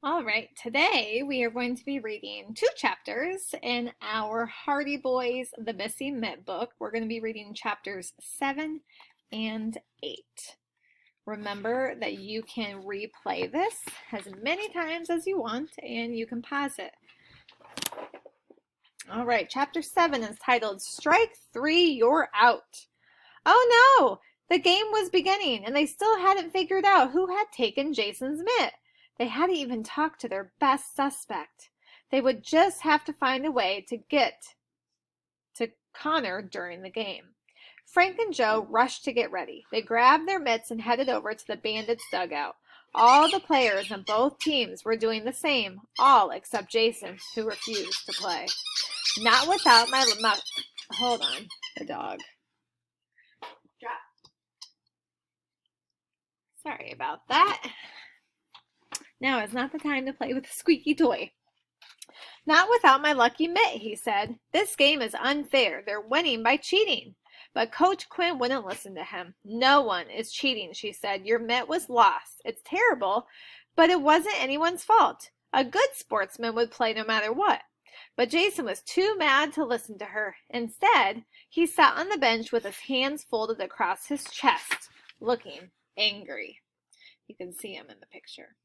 All right, today we are going to be reading two chapters in our Hardy Boys, The Missing Mitt book. We're going to be reading chapters 7 and 8. Remember that you can replay this as many times as you want and you can pause it. All right, chapter 7 is titled Strike 3, You're Out. Oh no! The game was beginning and they still hadn't figured out who had taken Jason's mitt. They hadn't even talked to their best suspect. They would just have to find a way to get to Connor during the game. Frank and Joe rushed to get ready. They grabbed their mitts and headed over to the Bandits' dugout. All the players on both teams were doing the same, all except Jason, who refused to play. Not without my... Hold on, the dog. Sorry about that. Now is not the time to play with a squeaky toy. Not without my lucky mitt, he said. This game is unfair. They're winning by cheating. But Coach Quinn wouldn't listen to him. No one is cheating, she said. Your mitt was lost. It's terrible, but it wasn't anyone's fault. A good sportsman would play no matter what. But Jason was too mad to listen to her. Instead, he sat on the bench with his hands folded across his chest, looking angry. You can see him in the picture.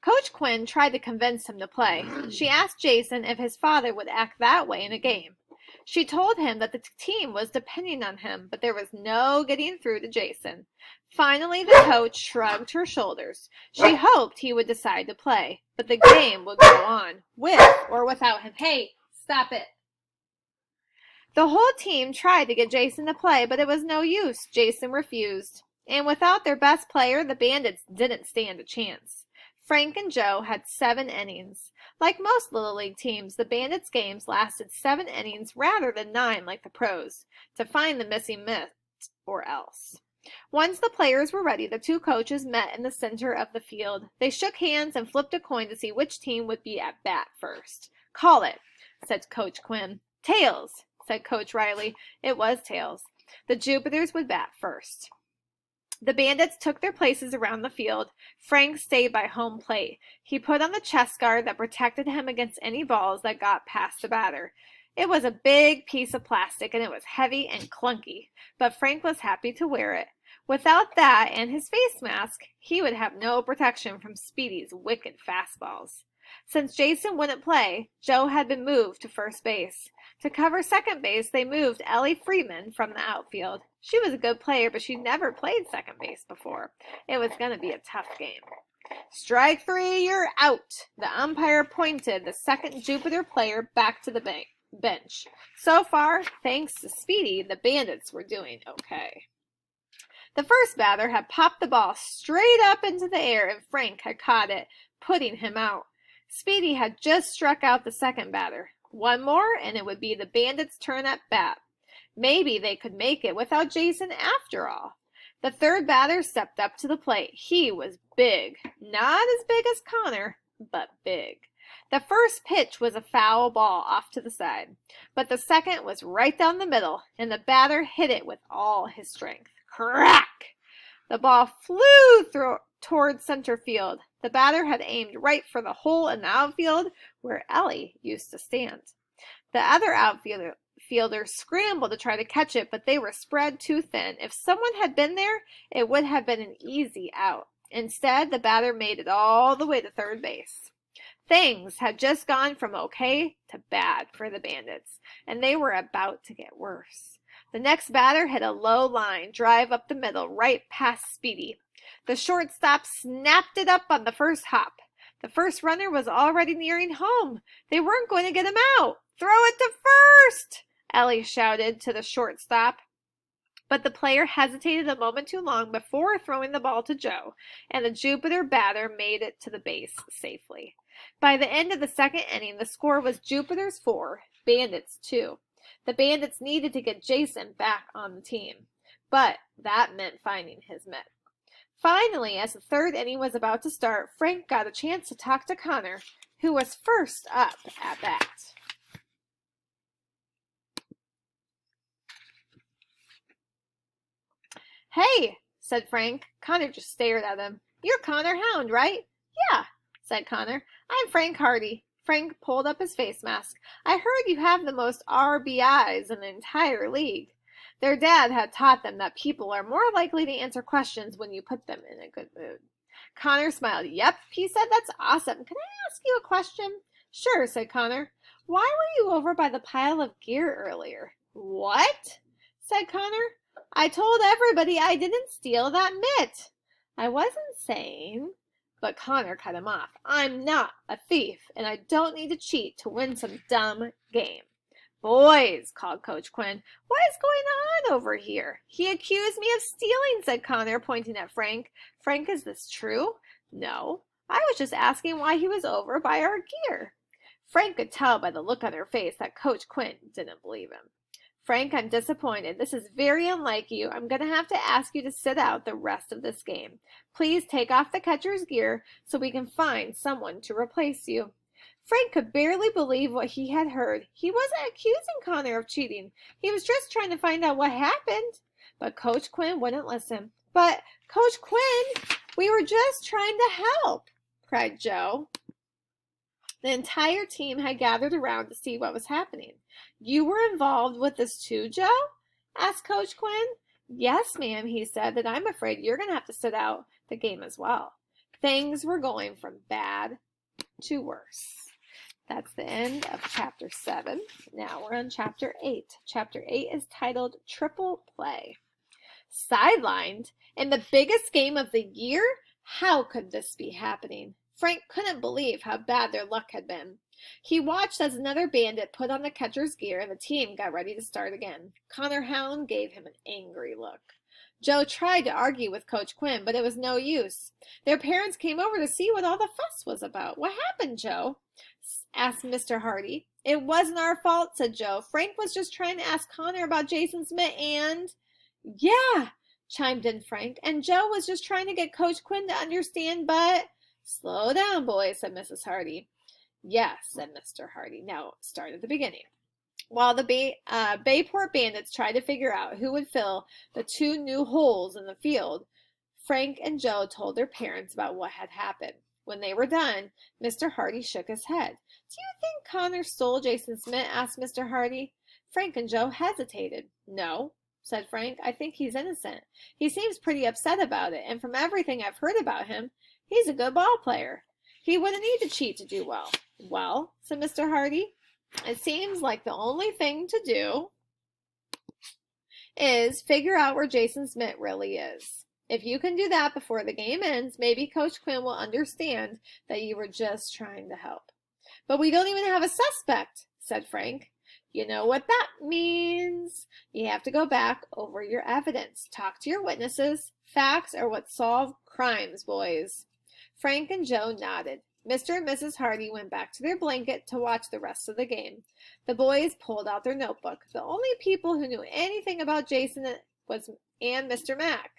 Coach Quinn tried to convince him to play. She asked Jason if his father would act that way in a game. She told him that the team was depending on him, but there was no getting through to Jason. Finally, the coach shrugged her shoulders. She hoped he would decide to play, but the game would go on, with or without him. Hey, stop it. The whole team tried to get Jason to play, but it was no use. Jason refused. And without their best player, the Bandits didn't stand a chance. Frank and Joe had 7 innings. Like most Little League teams, the Bandits' games lasted 7 innings rather than 9 like the pros, to find the missing mitt or else. Once the players were ready, the two coaches met in the center of the field. They shook hands and flipped a coin to see which team would be at bat first. Call it, said Coach Quinn. Tails, said Coach Riley. It was tails. The Jupiters would bat first. The Bandits took their places around the field. Frank stayed by home plate. He put on the chest guard that protected him against any balls that got past the batter. It was a big piece of plastic and it was heavy and clunky, but Frank was happy to wear it. Without that and his face mask, he would have no protection from Speedy's wicked fastballs. Since Jason wouldn't play, Joe had been moved to first base. To cover second base, they moved Ellie Freeman from the outfield. She was a good player, but she'd never played second base before. It was going to be a tough game. Strike 3, you're out. The umpire pointed the second Jupiter player back to the bench. So far, thanks to Speedy, the Bandits were doing okay. The first batter had popped the ball straight up into the air, and Frank had caught it, putting him out. Speedy had just struck out the second batter. One more, and it would be the Bandits' turn at bat. Maybe they could make it without Jason after all. The third batter stepped up to the plate. He was big. Not as big as Connor, but big. The first pitch was a foul ball off to the side, but the second was right down the middle, and the batter hit it with all his strength. Crack! The ball flew toward center field. The batter had aimed right for the hole in the outfield where Ellie used to stand. The other outfielders scrambled to try to catch it, but they were spread too thin. If someone had been there, it would have been an easy out. Instead, the batter made it all the way to third base. Things had just gone from okay to bad for the Bandits, and they were about to get worse. The next batter hit a low line drive up the middle, right past Speedy. The shortstop snapped it up on the first hop. The first runner was already nearing home. They weren't going to get him out. Throw it to first, Ellie shouted to the shortstop. But the player hesitated a moment too long before throwing the ball to Joe, and the Jupiter batter made it to the base safely. By the end of the second inning, the score was Jupiters 4, Bandits 2. The Bandits needed to get Jason back on the team, but that meant finding his mitt. Finally, as the third inning was about to start, Frank got a chance to talk to Connor, who was first up at bat. Hey, said Frank. Connor just stared at him. You're Connor Hound, right? Yeah, said Connor. I'm Frank Hardy. Frank pulled up his face mask. I heard you have the most RBIs in the entire league. Their dad had taught them that people are more likely to answer questions when you put them in a good mood. Connor smiled. Yep, he said, that's awesome. Can I ask you a question? Sure, said Connor. Why were you over by the pile of gear earlier? What? Said Connor. I told everybody I didn't steal that mitt. I wasn't saying, but Connor cut him off. I'm not a thief, and I don't need to cheat to win some dumb game. Boys, called Coach Quinn, what is going on over here? He accused me of stealing, said Connor, pointing at Frank. Frank, is this true? No, I was just asking why he was over by our gear. Frank could tell by the look on her face that Coach Quinn didn't believe him. Frank, I'm disappointed. This is very unlike you. I'm going to have to ask you to sit out the rest of this game. Please take off the catcher's gear so we can find someone to replace you. Frank could barely believe what he had heard. He wasn't accusing Connor of cheating. He was just trying to find out what happened. But Coach Quinn wouldn't listen. But, Coach Quinn, we were just trying to help, cried Joe. The entire team had gathered around to see what was happening. You were involved with this too, Joe? Asked Coach Quinn. Yes, ma'am, he said, and I'm afraid you're going to have to sit out the game as well. Things were going from bad to worse. That's the end of Chapter 7. Now we're on Chapter 8. Chapter 8 is titled Triple Play. Sidelined? In the biggest game of the year? How could this be happening? Frank couldn't believe how bad their luck had been. He watched as another bandit put on the catcher's gear and the team got ready to start again. Connor Hound gave him an angry look. Joe tried to argue with Coach Quinn, but it was no use. Their parents came over to see what all the fuss was about. What happened, Joe? Asked Mr. Hardy. It wasn't our fault, said Joe. Frank was just trying to ask Connor about Jason's mitt and... Yeah, chimed in Frank. And Joe was just trying to get Coach Quinn to understand, but... Slow down, boys, said Mrs. Hardy. Yes, said Mr. Hardy. Now, start at the beginning. While the Bayport Bandits tried to figure out who would fill the 2 new holes in the field, Frank and Joe told their parents about what had happened. When they were done, Mr. Hardy shook his head. Do you think Connor stole Jason's mitt? Asked Mr. Hardy. Frank and Joe hesitated. No, said Frank. I think he's innocent. He seems pretty upset about it, and from everything I've heard about him, he's a good ball player. He wouldn't need to cheat to do well. Well, said Mr. Hardy, it seems like the only thing to do is figure out where Jason's mitt really is. If you can do that before the game ends, maybe Coach Quinn will understand that you were just trying to help. But we don't even have a suspect, said Frank. You know what that means. You have to go back over your evidence. Talk to your witnesses. Facts are what solve crimes, boys. Frank and Joe nodded. Mr. and Mrs. Hardy went back to their blanket to watch the rest of the game. The boys pulled out their notebook. The only people who knew anything about Jason was Mr. Mack.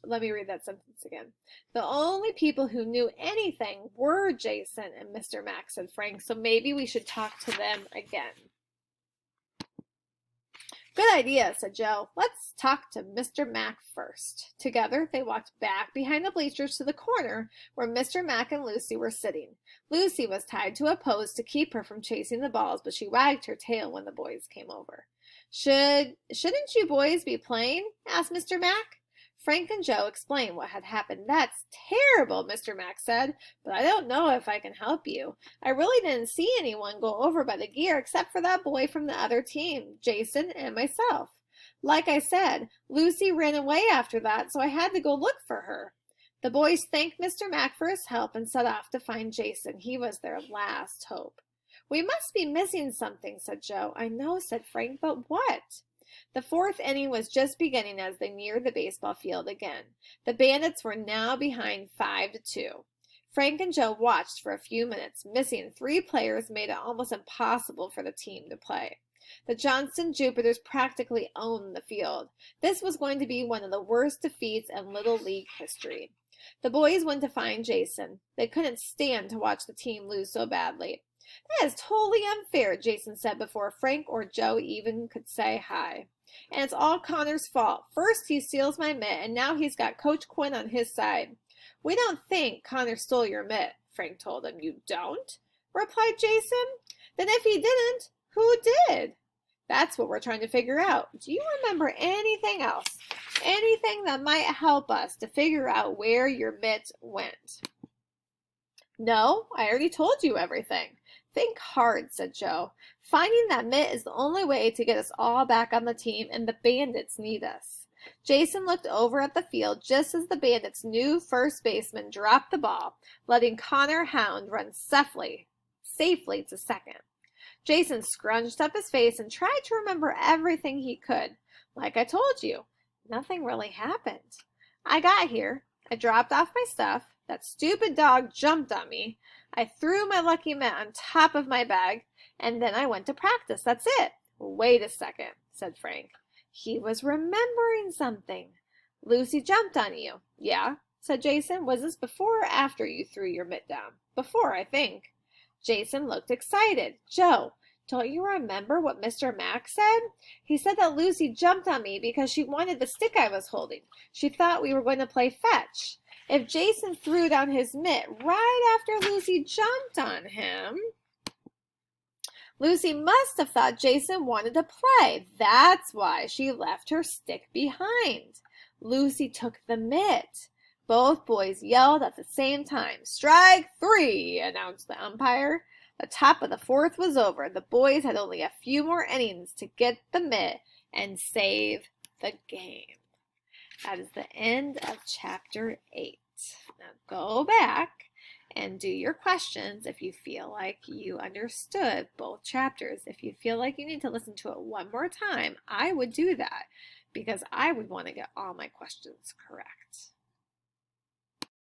Let me read that sentence again. The only people who knew anything were Jason and Mr. Mack, said Frank, so maybe we should talk to them again. Good idea, said Joe. Let's talk to Mr. Mack first. Together, they walked back behind the bleachers to the corner where Mr. Mack and Lucy were sitting. Lucy was tied to a post to keep her from chasing the balls, but she wagged her tail when the boys came over. Shouldn't you boys be playing? Asked Mr. Mack. Frank and Joe explained what had happened. That's terrible, Mr. Mack said, but I don't know if I can help you. I really didn't see anyone go over by the gear except for that boy from the other team, Jason, and myself. Like I said, Lucy ran away after that, so I had to go look for her. The boys thanked Mr. Mack for his help and set off to find Jason. He was their last hope. We must be missing something, said Joe. I know, said Frank, but what? The 4th inning was just beginning as they neared the baseball field again. The Bandits were now behind 5-2. Frank and Joe watched for a few minutes. Missing 3 players made it almost impossible for the team to play. The Johnston Jupiters practically owned the field. This was going to be one of the worst defeats in Little League history. The boys went to find Jason. They couldn't stand to watch the team lose so badly. That is totally unfair, Jason said before Frank or Joe even could say hi. And it's all Connor's fault. First he steals my mitt, and now he's got Coach Quinn on his side. We don't think Connor stole your mitt, Frank told him. You don't? Replied Jason. Then if he didn't, who did? That's what we're trying to figure out. Do you remember anything else? Anything that might help us to figure out where your mitt went? No, I already told you everything. Think hard, said Joe. Finding that mitt is the only way to get us all back on the team, and the Bandits need us. Jason looked over at the field just as the Bandits' new first baseman dropped the ball, letting Connor Hound run safely to second. Jason scrunched up his face and tried to remember everything he could. Like I told you, nothing really happened. I got here. I dropped off my stuff. That stupid dog jumped on me. I threw my lucky mitt on top of my bag, and then I went to practice. That's it. Wait a second, said Frank. He was remembering something. Lucy jumped on you. Yeah, said Jason. Was this before or after you threw your mitt down? Before, I think. Jason looked excited. Joe, don't you remember what Mr. Mack said? He said that Lucy jumped on me because she wanted the stick I was holding. She thought we were going to play fetch. If Jason threw down his mitt right after Lucy jumped on him, Lucy must have thought Jason wanted to play. That's why she left her stick behind. Lucy took the mitt. Both boys yelled at the same time. Strike 3, announced the umpire. The top of the fourth was over. The boys had only a few more innings to get the mitt and save the game. That is the end of chapter 8. Now go back and do your questions if you feel like you understood both chapters. If you feel like you need to listen to it one more time, I would do that because I would want to get all my questions correct.